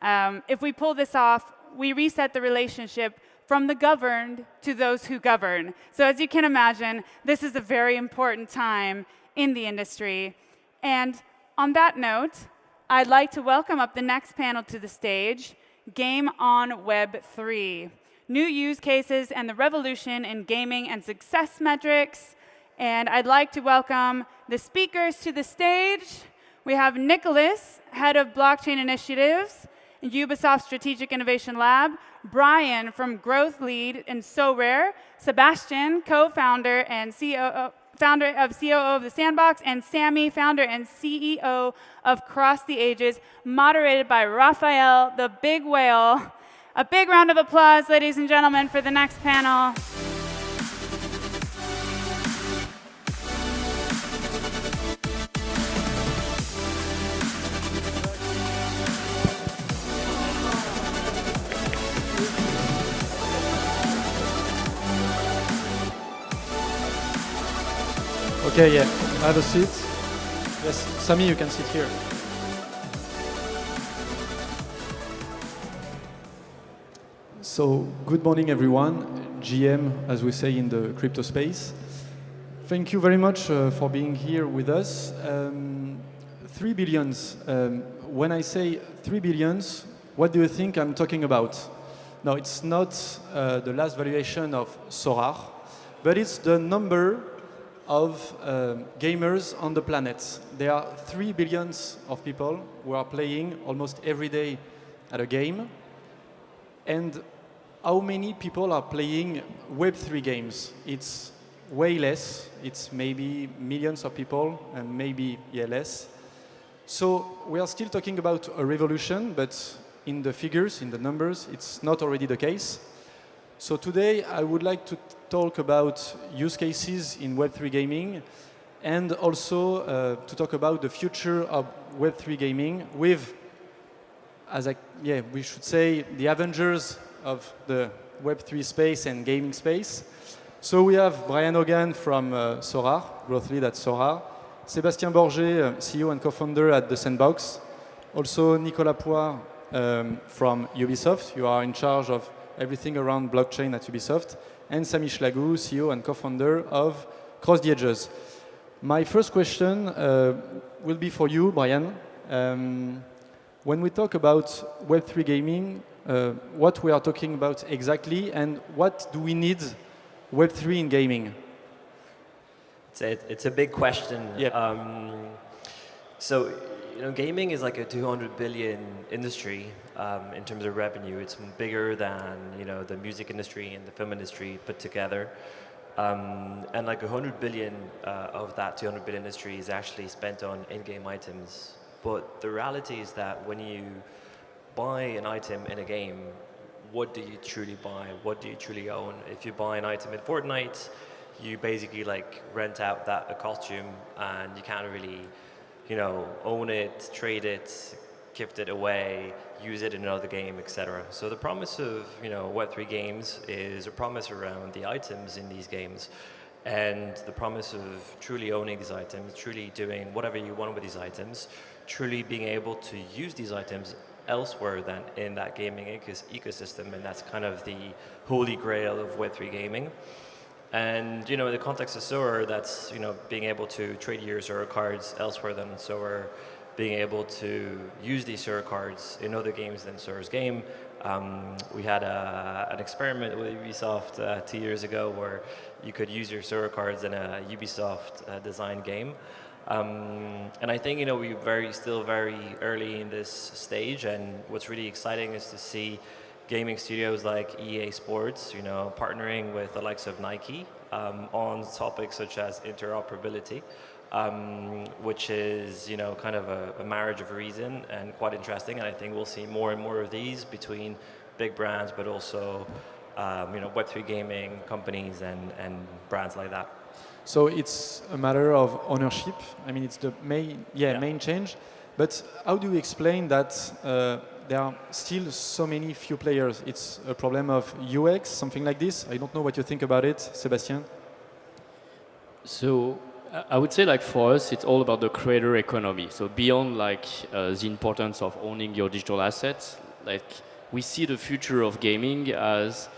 If we pull this off, we reset the relationship from the governed to those who govern. So as you can imagine, this is a very important time in the industry. And on that note, I'd like to welcome up the next panel to the stage, Game on Web3. New use cases and the revolution in gaming and success metrics. And I'd like to welcome the speakers to the stage. We have Nicolas, Head of Blockchain Initiatives, Ubisoft Strategic Innovation Lab, Brian from Growth Lead in Sorare, Sebastien, co-founder and founder of COO of the Sandbox, and Sami, founder and CEO of Cross the Ages, moderated by Raphael, the big whale. A big round of applause, ladies and gentlemen, for the next panel. Okay, yeah, have a seat. Yes, Sami, you can sit here. So, good morning, everyone. GM, as we say in the crypto space. Thank you very much for being here with us. 3 billions. When I say 3 billions, what do you think I'm talking about? No, it's not the last valuation of Sorare, but it's the number of gamers on the planet. There are 3 billions of people who are playing almost every day at a game. And how many people are playing Web3 games? It's way less. It's maybe millions of people and maybe less. So we are still talking about a revolution, but in the figures, in the numbers, it's not already the case. So today I would like to talk about use cases in Web3 gaming and also to talk about the future of Web3 gaming with, we should say, the Avengers of the Web3 space and gaming space. So we have Brian Hogan from Sorare, growth lead at Sorare, Sebastien Borget, CEO and co-founder at the Sandbox, also Nicolas Pouard from Ubisoft. You are in charge of everything around blockchain at Ubisoft, and Sami Chlagou, CEO and co-founder of Cross the Ages. My first question will be for you, Brian. When we talk about Web3 gaming, what we are talking about exactly, and what do we need Web3 in gaming? It's a big question. Yep. So, gaming is like a 200 billion industry in terms of revenue. It's bigger than the music industry and the film industry put together. And like 100 billion of that 200 billion industry is actually spent on in-game items. But the reality is that when you buy an item in a game, what do you truly buy? What do you truly own? If you buy an item in Fortnite, you basically rent out a costume, and you can't really own it, trade it, gift it away, use it in another game, etc. So the promise of Web3 games is a promise around the items in these games, and the promise of truly owning these items, truly doing whatever you want with these items, truly being able to use these items elsewhere than in that gaming ecosystem, and that's kind of the holy grail of Web3 gaming. And in the context of Sorare, that's being able to trade your Sorare cards elsewhere than in Sorare, being able to use these Sorare cards in other games than Sorare's game. We had an experiment with Ubisoft 2 years ago where you could use your Sorare cards in a Ubisoft design game. And I think we're still very early in this stage, and what's really exciting is to see gaming studios like EA Sports, partnering with the likes of Nike on topics such as interoperability, which is kind of a marriage of reason and quite interesting. And I think we'll see more and more of these between big brands, but also Web3 gaming companies and brands like that. So it's a matter of ownership. I mean, it's the main change. But how do you explain that there are still so few players? It's a problem of UX, something like this? I don't know what you think about it, Sebastien. So I would say, for us, it's all about the creator economy. So beyond the importance of owning your digital assets, Like we see the future of gaming as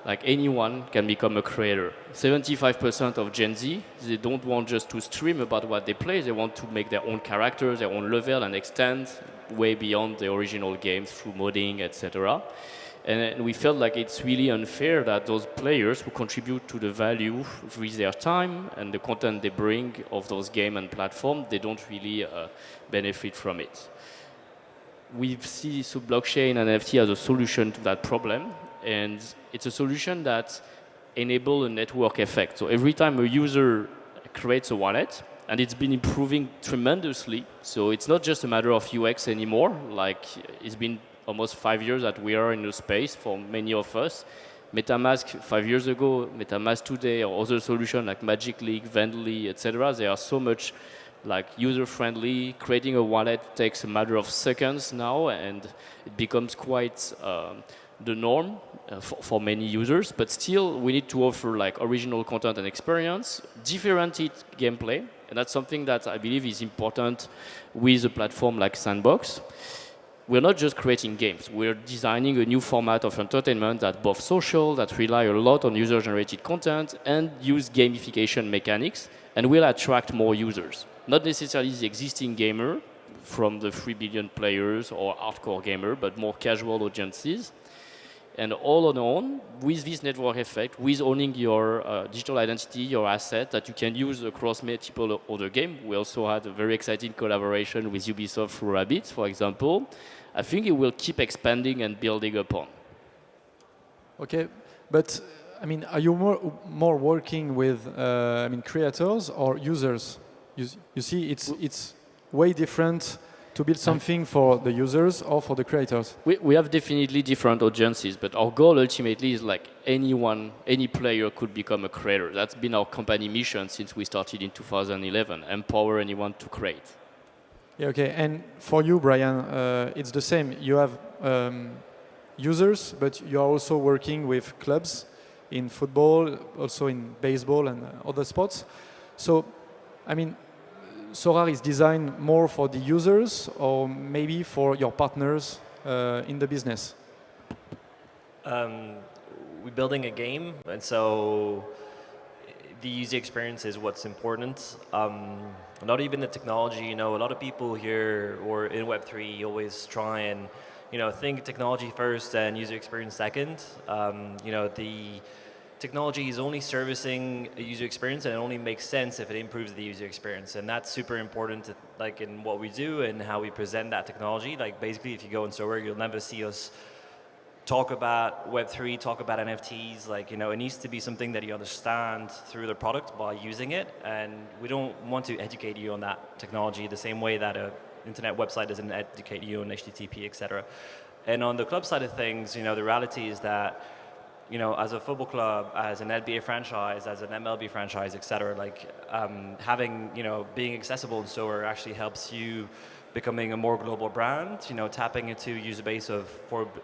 like anyone can become a creator. 75% of Gen Z, they don't want just to stream about what they play, they want to make their own characters, their own level, and extend way beyond the original games through modding, etc. And we felt like it's really unfair that those players who contribute to the value with their time and the content they bring of those games and platforms, they don't really benefit from it. We see so blockchain and NFT as a solution to that problem, and it's a solution that enables a network effect. So every time a user creates a wallet, and it's been improving tremendously, so it's not just a matter of UX anymore, like it's been almost 5 years that we are in the space for many of us. MetaMask 5 years ago, MetaMask today, or other solutions like Magic League, Vendly, etc. They are so much like user-friendly. Creating a wallet takes a matter of seconds now, and it becomes quite the norm for many users. But still, we need to offer like original content and experience, differentiated gameplay, and that's something that I believe is important with a platform like Sandbox. We're not just creating games, we're designing a new format of entertainment that's both social, that rely a lot on user-generated content, and use gamification mechanics, and will attract more users. Not necessarily the existing gamer from the 3 billion players or hardcore gamer, but more casual audiences. And all on own, with this network effect, with owning your digital identity, your asset that you can use across multiple other games. We also had a very exciting collaboration with Ubisoft through Rabbit, for example. I think it will keep expanding and building upon. Okay, but I mean, are you more working with creators or users? You see, it's way different to build something for the users or for the creators. We have definitely different audiences, but our goal ultimately is like anyone, any player could become a creator. That's been our company mission since we started in 2011, empower anyone to create. Yeah, okay, and for you, Brian, it's the same. You have users, but you are also working with clubs in football, also in baseball and other sports. So, I mean, Sorare is designed more for the users or maybe for your partners in the business? We're building a game, and so the user experience is what's important. Not even the technology. You know, a lot of people here or in Web3 always try and think technology first and user experience second. The technology is only servicing a user experience, and it only makes sense if it improves the user experience, and that's super important like in what we do and how we present that technology. Like basically, if you go in Sorare, you'll never see us talk about Web3, talk about NFTs. Like it needs to be something that you understand through the product by using it, and we don't want to educate you on that technology the same way that an internet website doesn't educate you on HTTP, etc. And on the club side of things, the reality is that as a football club, as an NBA franchise, as an MLB franchise, etc., like having, being accessible in Sorare actually helps you becoming a more global brand, tapping into a user base of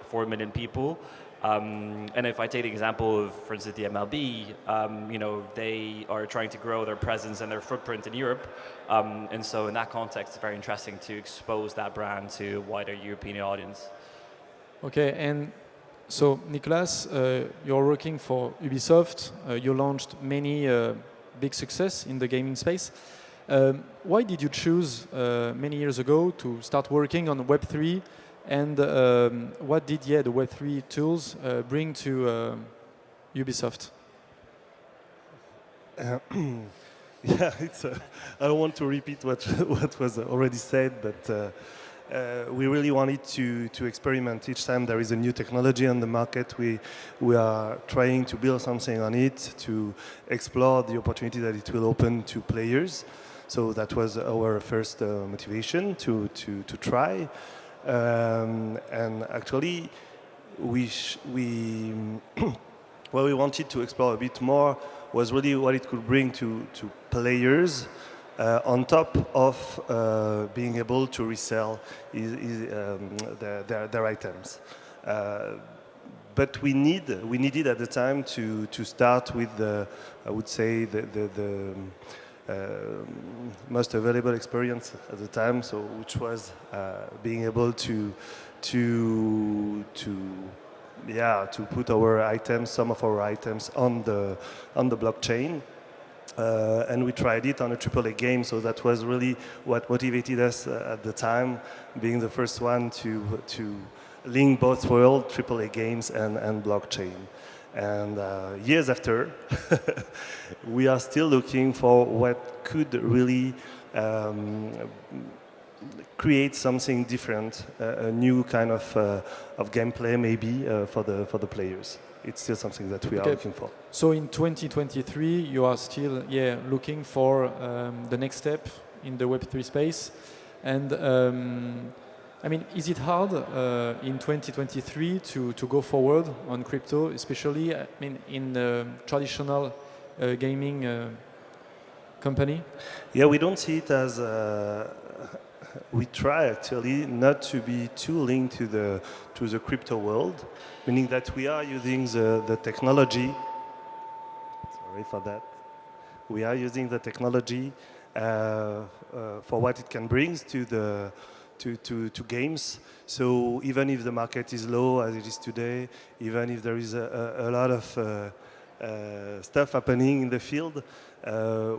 4 million people. And if I take the example of, for instance, the MLB, they are trying to grow their presence and their footprint in Europe. And so in that context, it's very interesting to expose that brand to a wider European audience. Okay, and so, Nicolas, you're working for Ubisoft. You launched many big success in the gaming space. Why did you choose many years ago to start working on Web3? And what did the Web3 tools bring to Ubisoft? Yeah, I don't want to repeat what was already said, but we really wanted to experiment. Each time there is a new technology on the market, we are trying to build something on it, to explore the opportunity that it will open to players. So that was our first motivation to try. And actually, what we wanted to explore a bit more was really what it could bring to players. On top of being able to resell their items. But we needed at the time to start with I would say the most available experience at the time, so which was being able to to put our items, some of our items on the blockchain. And we tried it on a AAA game, so that was really what motivated us at the time, being the first one to link both world, AAA games and blockchain. And years after, we are still looking for what could really create something different, a new kind of gameplay maybe for the players. It's still something that we are looking for. So in 2023, you are still looking for the next step in the Web3 space. And I mean, is it hard in 2023 to go forward on crypto, especially in the traditional gaming company? Yeah, we don't see it as we try actually not to be too linked to the crypto world, meaning that we are using the technology. Sorry for that. We are using the technology for what it can bring to games. So even if the market is low as it is today, even if there is a lot of stuff happening in the field,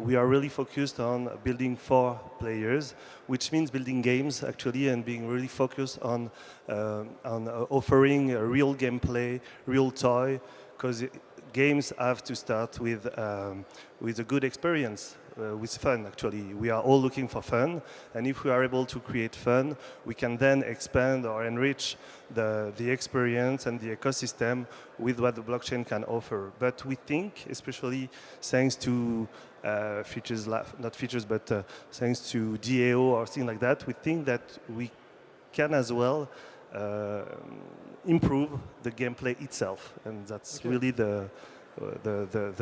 we are really focused on building for players, which means building games actually and being really focused on offering a real gameplay, real toy, because games have to start with a good experience, with fun actually. We are all looking for fun, and if we are able to create fun, we can then expand or enrich the experience and the ecosystem with what the blockchain can offer. But we think, especially thanks to features, not features, but thanks to DAO or things like that, we think that we can as well improve the gameplay itself, and that's really the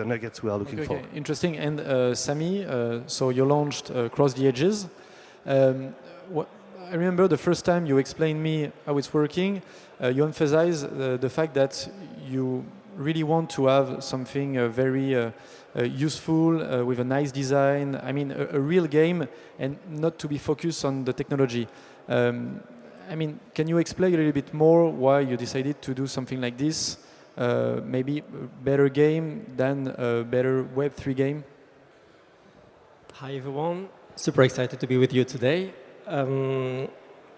nuggets we are looking for. Interesting. And Sami, so you launched Cross the Edges. I remember the first time you explained me how it's working, you emphasize the fact that you really want to have something very useful, with a nice design, I mean a real game, and not to be focused on the technology. I mean, can you explain a little bit more why you decided to do something like this? Maybe a better game than a better Web3 game? Hi everyone, super excited to be with you today.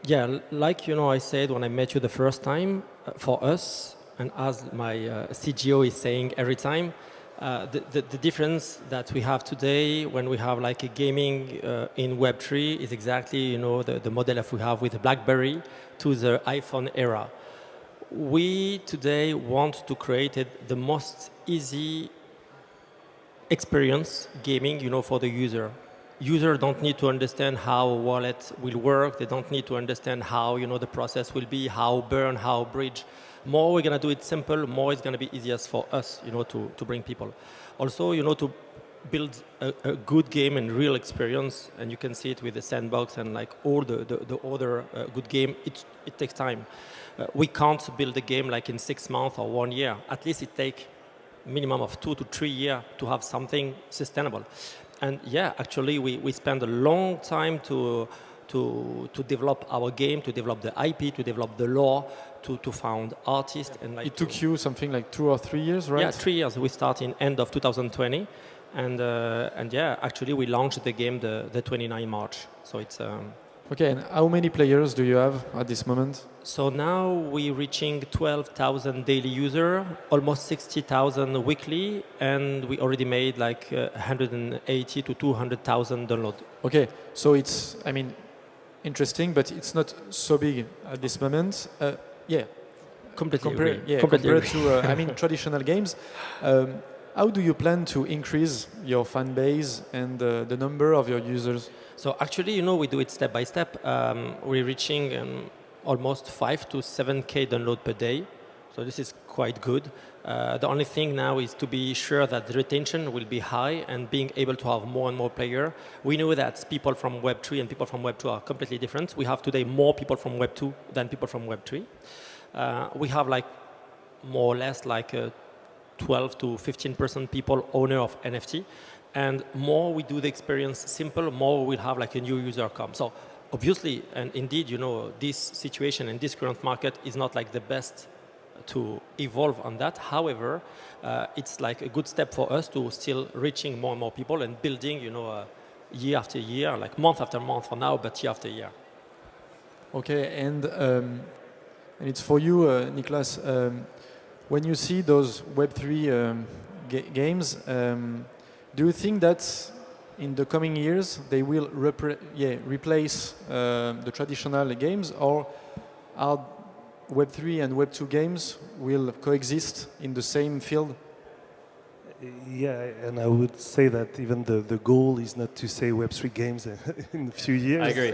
Yeah, like I said when I met you the first time, for us, and as my CGO is saying every time, the difference that we have today when we have like a gaming in Web3 is exactly the model that we have with the BlackBerry to the iPhone era. We today want to create the most easy experience gaming, for the user. Users don't need to understand how a wallet will work. They don't need to understand how the process will be, how burn, how bridge. More we're gonna do it simple, more it's gonna be easiest for us, to bring people. Also, to build a good game and real experience, and you can see it with the Sandbox and like all the other good game. It takes time. We can't build a game like in 6 months or 1 year. At least it takes minimum of 2 to 3 years to have something sustainable. And yeah, actually we spend a long time to develop our game, to develop the IP, to develop the lore, to found artists. And like it took you something like 2 or 3 years, right? Yeah, 3 years. We start in end of 2020. And yeah, actually we launched the game the 29 March. So it's... Okay, and how many players do you have at this moment? So now we're reaching 12,000 daily users, almost 60,000 weekly, and we already made like 180 to 200,000 downloads. Okay, so it's, I mean, interesting, but it's not so big at this moment. Yeah. Completely compared to, I mean, traditional games. How do you plan to increase your fan base and the number of your users? So actually, we do it step by step. We're reaching almost 5 to 7K download per day. So this is quite good. The only thing now is to be sure that the retention will be high and being able to have more and more players. We know that people from Web3 and people from Web2 are completely different. We have today more people from Web2 than people from Web3. We have like more or less like 12 to 15% people owner of NFT. And more we do the experience simple, more we'll have like a new user come. So obviously, and indeed, this situation and this current market is not like the best to evolve on that. However, it's like a good step for us to still reaching more and more people and building, year after year, like month after month for now, but year after year. Okay, and it's for you, Nicolas. When you see those Web3 games, do you think that in the coming years they will replace the traditional games, or are Web3 and Web2 games will coexist in the same field? Yeah, and I would say that even the goal is not to say Web3 games in a few years. I agree.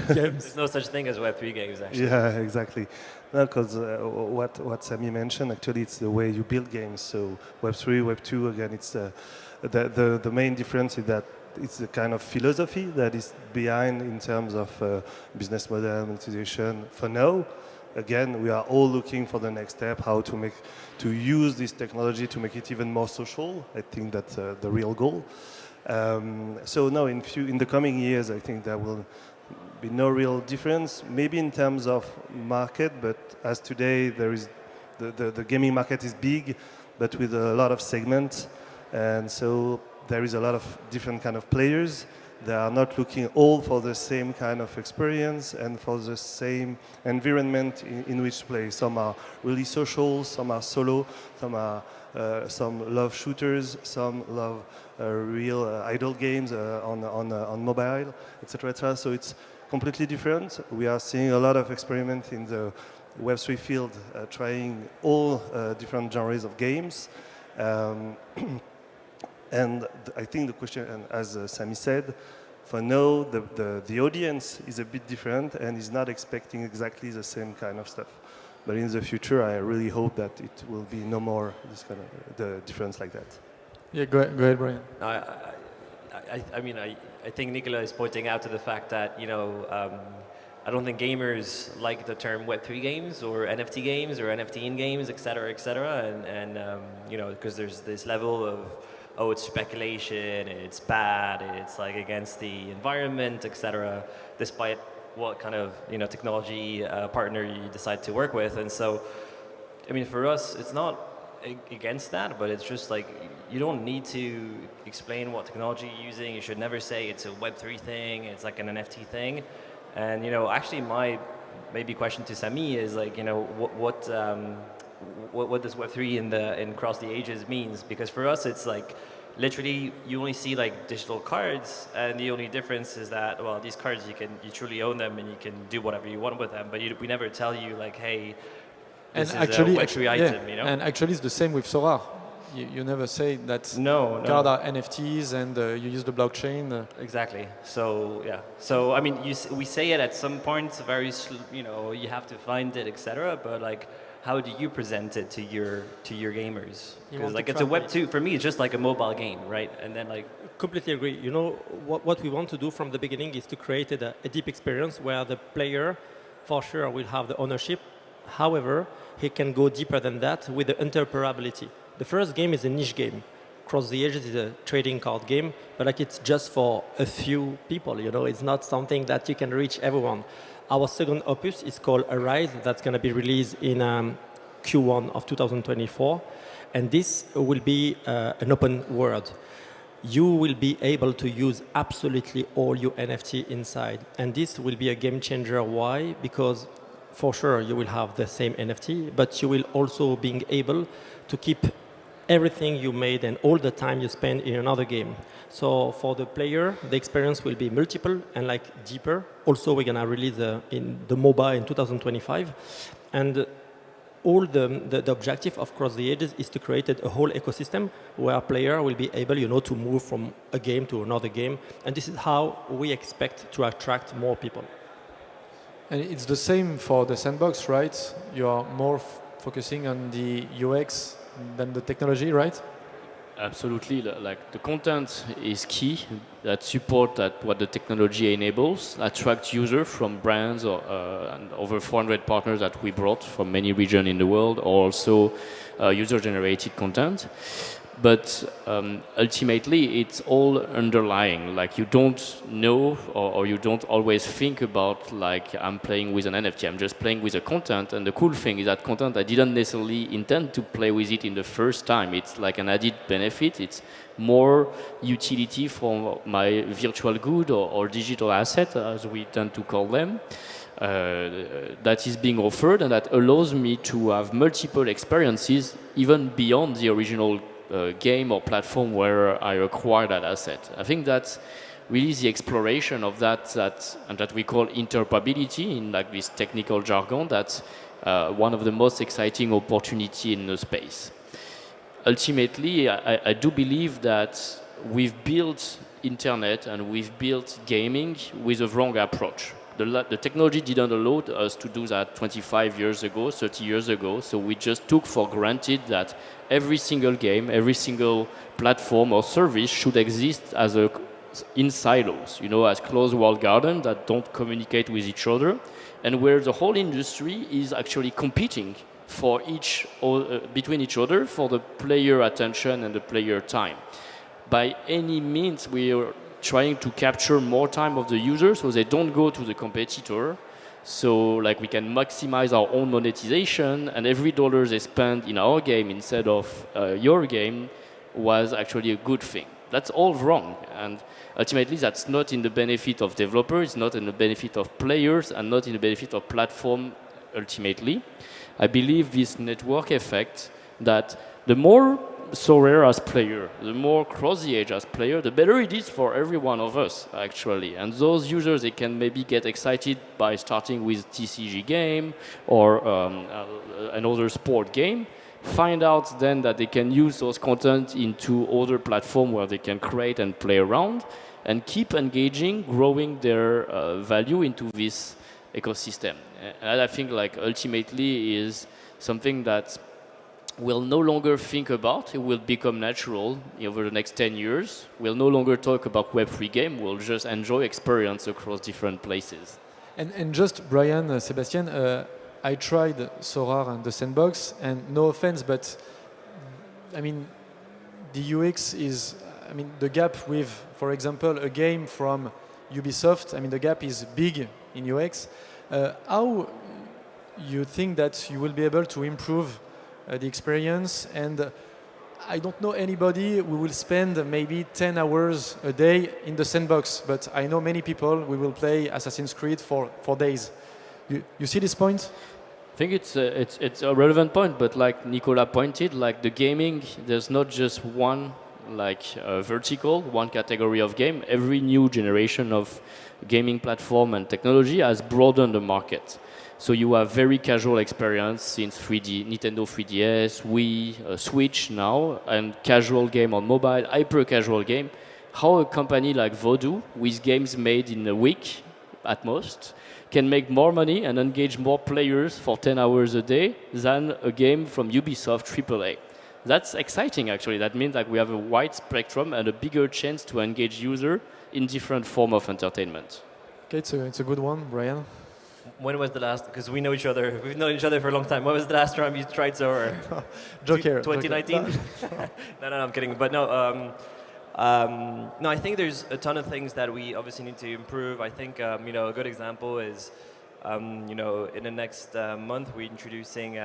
There's no such thing as Web3 games, actually. Yeah, exactly. No, because what Sami mentioned, actually, it's the way you build games. So Web3, Web2, again, it's the main difference is that it's the kind of philosophy that is behind in terms of business model, monetization. For now, again, we are all looking for the next step, how to use this technology to make it even more social. I think that's the real goal. So no, in the coming years, I think there will be no real difference. Maybe in terms of market, but as today there is the gaming market is big, but with a lot of segments, and so there is a lot of different kind of players. They are not looking all for the same kind of experience and for the same environment in which to play. Some are really social, some are solo, some love shooters, some love real idle games on mobile, etc., etc. So it's completely different. We are seeing a lot of experiment in the Web3 field, trying all different genres of games. And I think the question, and as Sami said, for now the audience is a bit different and is not expecting exactly the same kind of stuff. But in the future, I really hope that it will be no more this kind of the difference like that. Yeah, go ahead, Brian. I think Nicolas is pointing out to the fact that I don't think gamers like the term Web3 games or NFT games or NFT in games, et cetera, and because there's this level of it's speculation, it's bad, it's like against the environment, etc. Despite what kind of technology partner you decide to work with, and so for us, it's not against that, but it's just like you don't need to explain what technology you're using. You should never say it's a Web3 thing, it's like an NFT thing. And actually, my maybe question to Sami is like what does Web3 in Cross the Ages means? Because for us, it's like literally you only see like digital cards, and the only difference is that these cards you truly own them and you can do whatever you want with them. But we never tell you like, hey, this is a Web3 item. And actually, it's the same with Sorare. You never say that cards are NFTs and you use the blockchain. Exactly. So yeah. So we say it at some points. You have to find it, etc. But like, how do you present it to your gamers? Because like it's a Web2 for me. It's just like a mobile game, right? And then like completely agree. What we want to do from the beginning is to create a deep experience where the player, for sure, will have the ownership. However, he can go deeper than that with the interoperability. The first game is a niche game. Cross the Ages is a trading card game, but like it's just for a few people. It's not something that you can reach everyone. Our second opus is called Arise. That's going to be released in Q1 of 2024. And this will be an open world. You will be able to use absolutely all your NFT inside. And this will be a game changer. Why? Because for sure you will have the same NFT, but you will also be able to keep everything you made and all the time you spend in another game. So for the player, the experience will be multiple and like deeper. Also, we're gonna release in the mobile in 2025. And all the objective of Cross the Ages is to create a whole ecosystem where a player will be able, to move from a game to another game. And this is how we expect to attract more people. And it's the same for the Sandbox, right? You are more focusing on the UX than the technology, right? Absolutely. Like the content is key that support what the technology enables, attract users from brands and over 400 partners that we brought from many regions in the world, or also user-generated content. But ultimately, it's all underlying. Like you don't know, or you don't always think about like I'm playing with an NFT. I'm just playing with a content. And the cool thing is that content I didn't necessarily intend to play with it in the first time. It's like an added benefit. It's more utility for my virtual good or digital asset, as we tend to call them. That is being offered and that allows me to have multiple experiences even beyond the original game or platform where I acquired that asset. I think that's really the exploration of that we call interoperability in like this technical jargon. That's one of the most exciting opportunity in the space. Ultimately, I do believe that we've built internet and we've built gaming with a wrong approach. The technology didn't allow us to do that 25 years ago, 30 years ago, so we just took for granted that every single game, every single platform or service should exist as in silos, you know, as closed walled gardens that don't communicate with each other, and where the whole industry is actually competing for between each other for the player attention and the player time. By any means, we are trying to capture more time of the user so they don't go to the competitor. So like we can maximize our own monetization, and every dollar they spend in our game instead of your game was actually a good thing. That's all wrong. And ultimately that's not in the benefit of developers, it's not in the benefit of players, and not in the benefit of platform ultimately. I believe this network effect that the more Sorare as player, the more cross the age as player, the better it is for every one of us actually. And those users, they can maybe get excited by starting with TCG game or another sport game, find out then that they can use those content into other platforms where they can create and play around and keep engaging, growing their value into this ecosystem. And I think like ultimately is something that we'll no longer think about. It will become natural over the next 10 years. We'll no longer talk about Web3 game. We'll just enjoy experience across different places. And just, Brian, Sebastien, I tried Sorare and the Sandbox, and no offense, but I mean, the UX is, I mean, the gap with, for example, a game from Ubisoft, I mean, the gap is big in UX. How you think that you will be able to improve the experience? And I don't know anybody who will spend maybe 10 hours a day in the Sandbox, but I know many people who will play Assassin's Creed for days. You see this point? I think it's a relevant point, but like Nicolas pointed, like the gaming, there's not just one like vertical, one category of game. Every new generation of gaming platform and technology has broadened the market. So you have very casual experience since Nintendo 3DS, Wii, Switch now, and casual game on mobile, hyper casual game. How a company like Voodoo, with games made in a week at most, can make more money and engage more players for 10 hours a day than a game from Ubisoft AAA. That's exciting actually. That means that we have a wide spectrum and a bigger chance to engage user in different form of entertainment. Okay, it's a good one, Brian. When was the last, because we know each other, we've known each other for a long time. When was the last time you tried Sorare? Joke here. 2019? No, I'm kidding. But no, no, I think there's a ton of things that we obviously need to improve. I think, you know, a good example is, you know, in the next month, we're introducing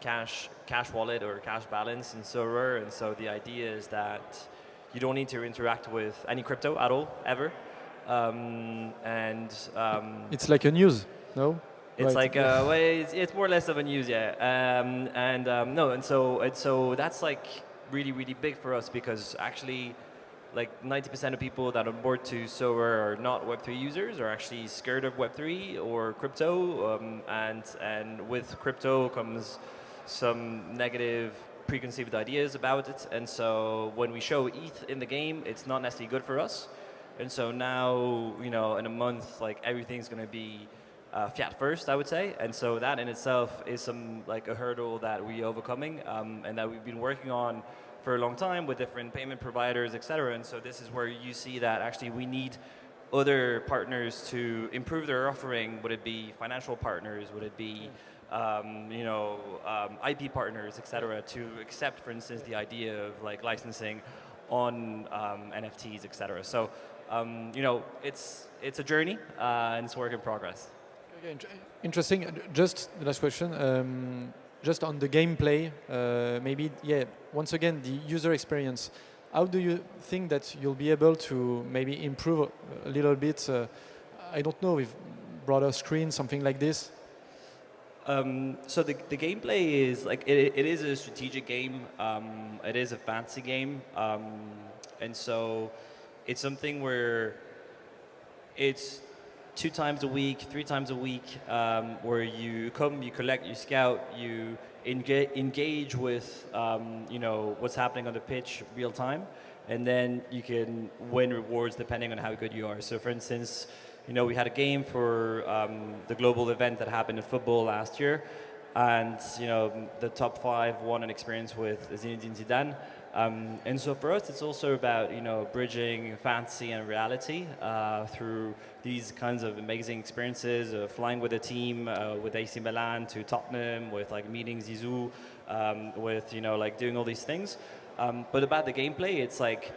cash wallet or cash balance in Sorare. And so the idea is that you don't need to interact with any crypto at all, ever. It's like a news, no? It's right. like well, it's more or less of a news, yeah. No, and so that's like really big for us because actually, like 90% of people that are on board to Sorare are not Web3 users, are actually scared of Web3 or crypto, and with crypto comes some negative preconceived ideas about it, and so when we show ETH in the game, it's not necessarily good for us. And so now, you know, in a month, like everything's going to be fiat first, I would say. And so that in itself is some like a hurdle that we're overcoming and that we've been working on for a long time with different payment providers, et cetera. And so this is where you see that actually we need other partners to improve their offering. Would it be financial partners? Would it be IP partners, etc., to accept, for instance, the idea of like licensing on NFTs, etc. So, it's a journey and it's a work in progress. Okay, interesting. Just the last question. Just on the gameplay, maybe, yeah, once again, the user experience. How do you think that you'll be able to maybe improve a little bit, I don't know, with broader screen, something like this? So the gameplay is like, it is a strategic game. It is a fantasy game. And so it's something where it's 2 times a week, 3 times a week, where you come, you collect, you scout, you engage with what's happening on the pitch real time, and then you can win rewards depending on how good you are. So for instance, we had a game for the global event that happened in football last year, and the top 5 won an experience with Zinedine Zidane. And so for us, it's also about bridging fantasy and reality through these kinds of amazing experiences, flying with a team, with AC Milan to Tottenham, with like meeting Zizou, with like doing all these things. But about the gameplay, it's like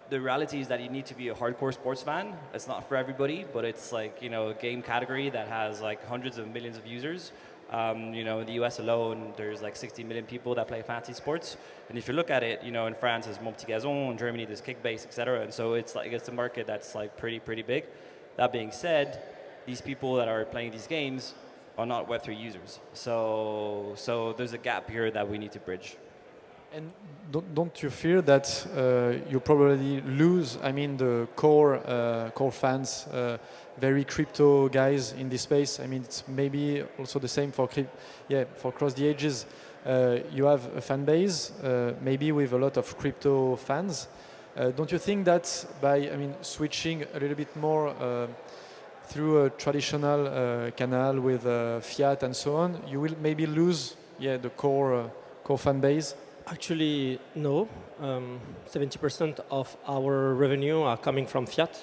the reality is that you need to be a hardcore sports fan. It's not for everybody, but it's like a game category that has like hundreds of millions of users. In the US alone, there's like 60 million people that play fantasy sports. And if you look at it, in France there's Mon Petit Gazon, in Germany there's Kickbase, etc. And so it's a market that's like pretty big. That being said, these people that are playing these games are not Web3 users. So there's a gap here that we need to bridge. And don't you fear that you probably lose, the core fans, very crypto guys in this space? It's maybe also the same for across the ages. You have a fan base, maybe with a lot of crypto fans. Don't you think that by switching a little bit more through a traditional canal with fiat and so on, you will maybe lose the core fan base? Actually, no. 70% of our revenue are coming from fiat,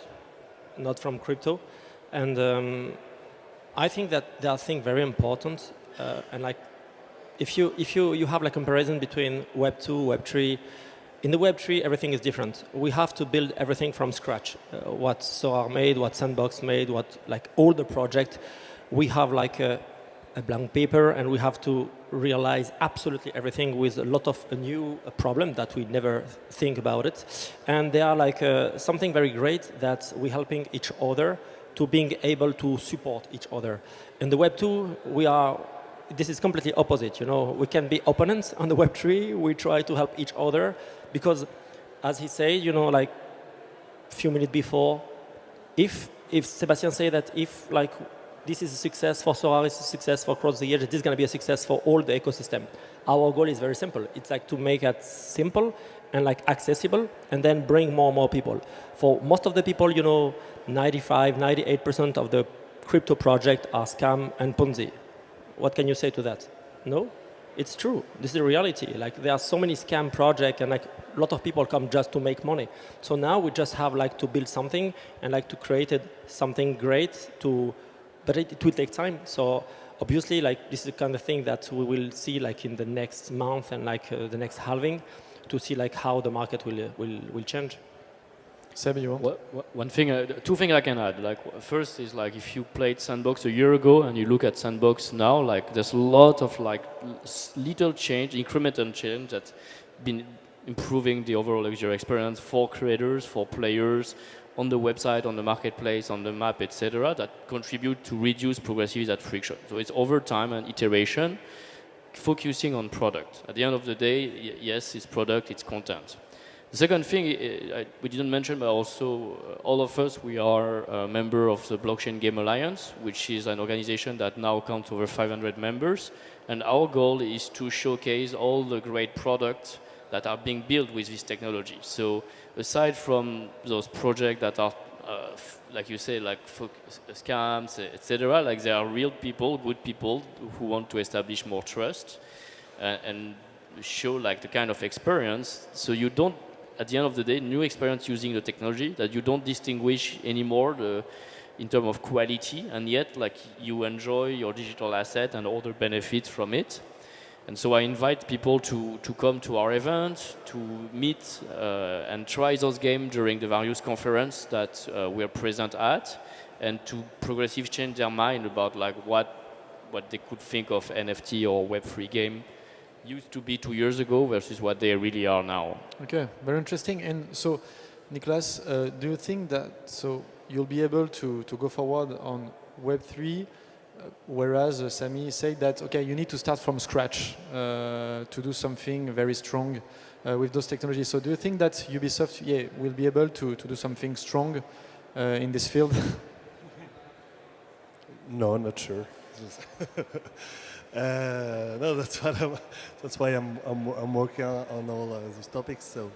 not from crypto. And I think that there are things very important. And like, if you have like comparison between Web 2, Web 3, in the Web 3 everything is different. We have to build everything from scratch. What Sorare made, what Sandbox made, what like all the project, we have like a blank paper, and we have to realize absolutely everything with a lot of a new problem that we never think about it. And they are like something very great that we're helping each other to being able to support each other. In the Web 2, this is completely opposite. We can be opponents. On the Web 3, we try to help each other because, as he said, like a few minutes before, if Sebastien say that if like this is a success for Sorare, it's a success for across the years, it is going to be a success for all the ecosystem. Our goal is very simple. It's like to make it simple and like accessible, and then bring more and more people. For most of the people, 95, 98% of the crypto project are scam and Ponzi. What can you say to that? No? It's true. This is the reality. Like there are so many scam projects, and like a lot of people come just to make money. So now we just have like to build something and like to create something great but it will take time. So obviously, like this is the kind of thing that we will see like in the next month and like the next halving, to see like how the market will change. Seb, you want? One thing, 2 things I can add. Like first is like if you played Sandbox a year ago and you look at Sandbox now, like there's a lot of like little change, incremental change that's been improving the overall user experience for creators, for players, on the website, on the marketplace, on the map, etc., that contribute to reduce progressively that friction. So it's over time and iteration, focusing on product. At the end of the day, yes, it's product, it's content. The second thing we didn't mention, but also all of us, we are a member of the Blockchain Game Alliance, which is an organization that now counts over 500 members. And our goal is to showcase all the great products that are being built with this technology. So aside from those projects that are, like you say, like scams, etc., like there are real people, good people who want to establish more trust and show like the kind of experience. So you don't, at the end of the day, new experience using the technology, that you don't distinguish anymore in terms of quality, and yet like you enjoy your digital asset and other benefits from it. And so I invite people to come to our event, to meet and try those games during the various conferences that we're present at, and to progressively change their mind about like what they could think of NFT or Web3 game used to be 2 years ago versus what they really are now. Okay, very interesting. And so, Nicolas, do you think that you'll be able to go forward on Web3, whereas Sami said that okay, you need to start from scratch to do something very strong with those technologies. So, do you think that Ubisoft, will be able to do something strong in this field? No, not sure. No, that's why I'm working on all those topics. So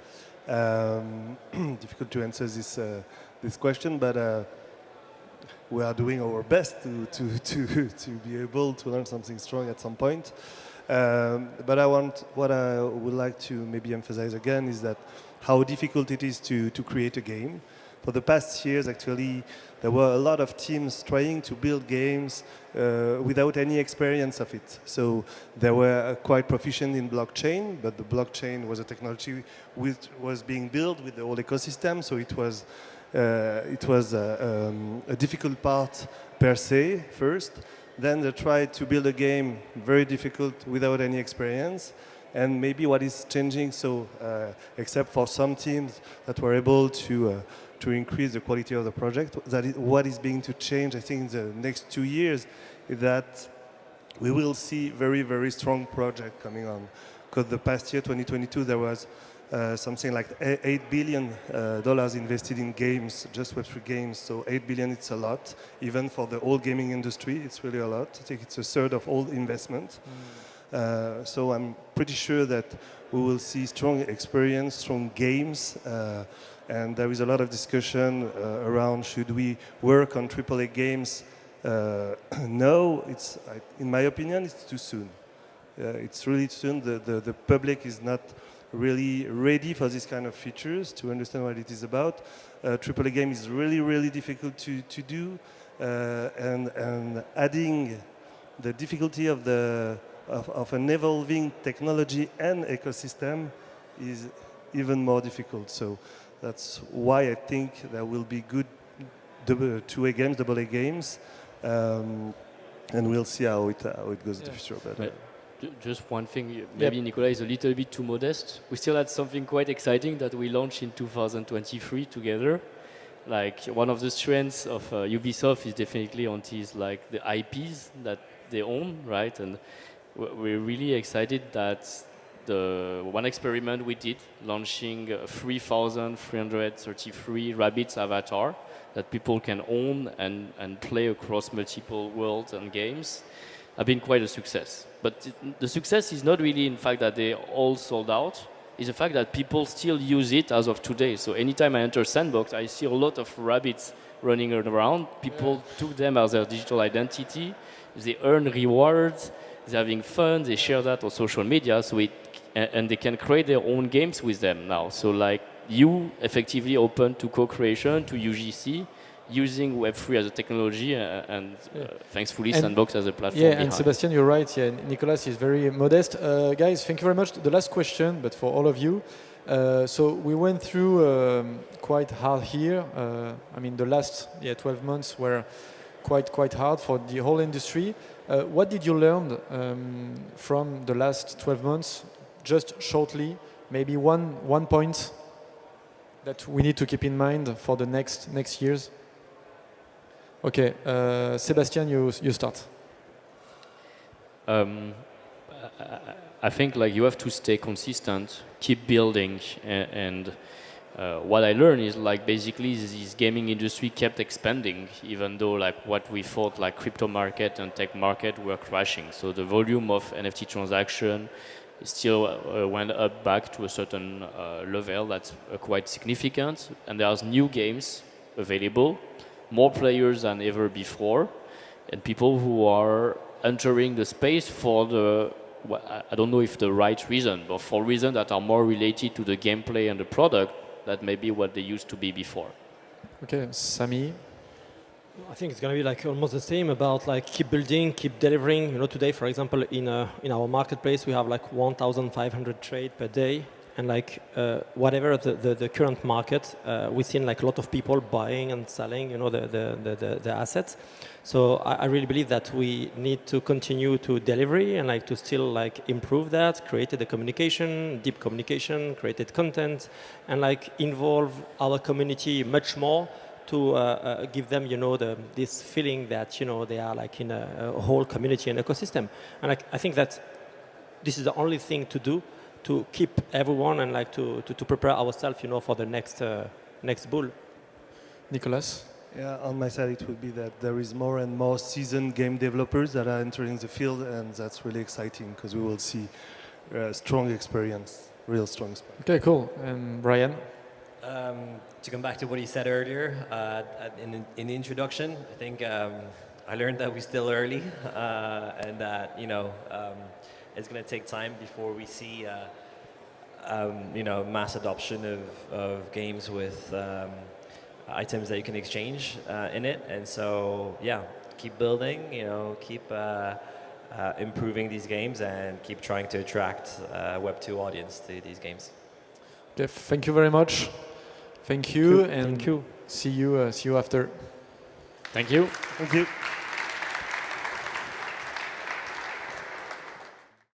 difficult to answer this question, but we are doing our best to be able to learn something strong at some point. But what I would like to maybe emphasize again is that how difficult it is to create a game. For the past years, actually, there were a lot of teams trying to build games without any experience of it. So they were quite proficient in blockchain, but the blockchain was a technology which was being built with the whole ecosystem. So it was a difficult part per se first. Then they tried to build a game very difficult without any experience. And maybe what is changing, except for some teams that were able to increase the quality of the project, what is being to change, I think, in the next 2 years, is that we will see very, very strong project coming on. Because the past year, 2022, there was something like $8 billion invested in games, just Web3 games. So 8 billion, it's a lot. Even for the whole gaming industry, it's really a lot. I think it's a third of all investment. So I'm pretty sure that we will see strong experience, strong games, and there is a lot of discussion around should we work on AAA games. No, in my opinion, it's too soon. It's really too soon. The public is not really ready for these kind of features to understand what it is about. AAA game is really, really difficult to do, and adding the difficulty of an evolving technology and ecosystem is even more difficult. So that's why I think there will be good AA games, AA games, and we'll see how it goes in the future. But just one thing, maybe Nicolas is a little bit too modest. We still had something quite exciting that we launched in 2023 together. Like one of the strengths of Ubisoft is definitely on these like the IPs that they own, right? And we're really excited that the one experiment we did, launching 3,333 rabbits avatar that people can own and play across multiple worlds and games, have been quite a success. But the success is not really in fact that they all sold out, it's the fact that people still use it as of today. So anytime I enter Sandbox, I see a lot of rabbits running around. People took them as their digital identity. They earn rewards. They're having fun. They share that on social media. And they can create their own games with them now. So like you effectively open to co-creation, to UGC, using Web3 as a technology, and thankfully Sandbox as a platform. Yeah, and Sebastien, you're right. Yeah, Nicolas is very modest. Guys, thank you very much. The last question, but for all of you. So we went through quite hard here. I mean, the last 12 months were quite hard for the whole industry. What did you learn from the last 12 months? Just shortly, maybe one point that we need to keep in mind for the next years. Okay, Sebastien, you start. I think like you have to stay consistent, keep building, and what I learned is like basically this gaming industry kept expanding, even though like what we thought like crypto market and tech market were crashing. So the volume of NFT transaction still went up back to a certain level that's quite significant, and there's new games available, more players than ever before, and people who are entering the space for I don't know if the right reason, but for reasons that are more related to the gameplay and the product that maybe what they used to be before. Okay, Sami. I think it's going to be like almost the same about like keep building, keep delivering. Today, for example, in our marketplace, we have like 1,500 trade per day. And like whatever the current market, we've seen like a lot of people buying and selling, the assets. So I really believe that we need to continue to delivery and like to still like improve that, created the communication, deep communication, created content, and like involve our community much more to give them, this feeling that they are like in a whole community and ecosystem. And I think that this is the only thing to do to keep everyone and like to prepare ourselves, for the next bull. Nicolas? Yeah, on my side, it would be that there is more and more seasoned game developers that are entering the field, and that's really exciting because we will see strong experience, real strong experience. Okay, cool. And Brian? To come back to what you said earlier in the introduction, I think I learned that we're still early and that it's going to take time before we see mass adoption of games with items that you can exchange in it. And so keep building, keep improving these games and keep trying to attract Web2 audience to these games. Okay, thank you very much. Thank you, and thank you. See you after. Thank you. Thank you.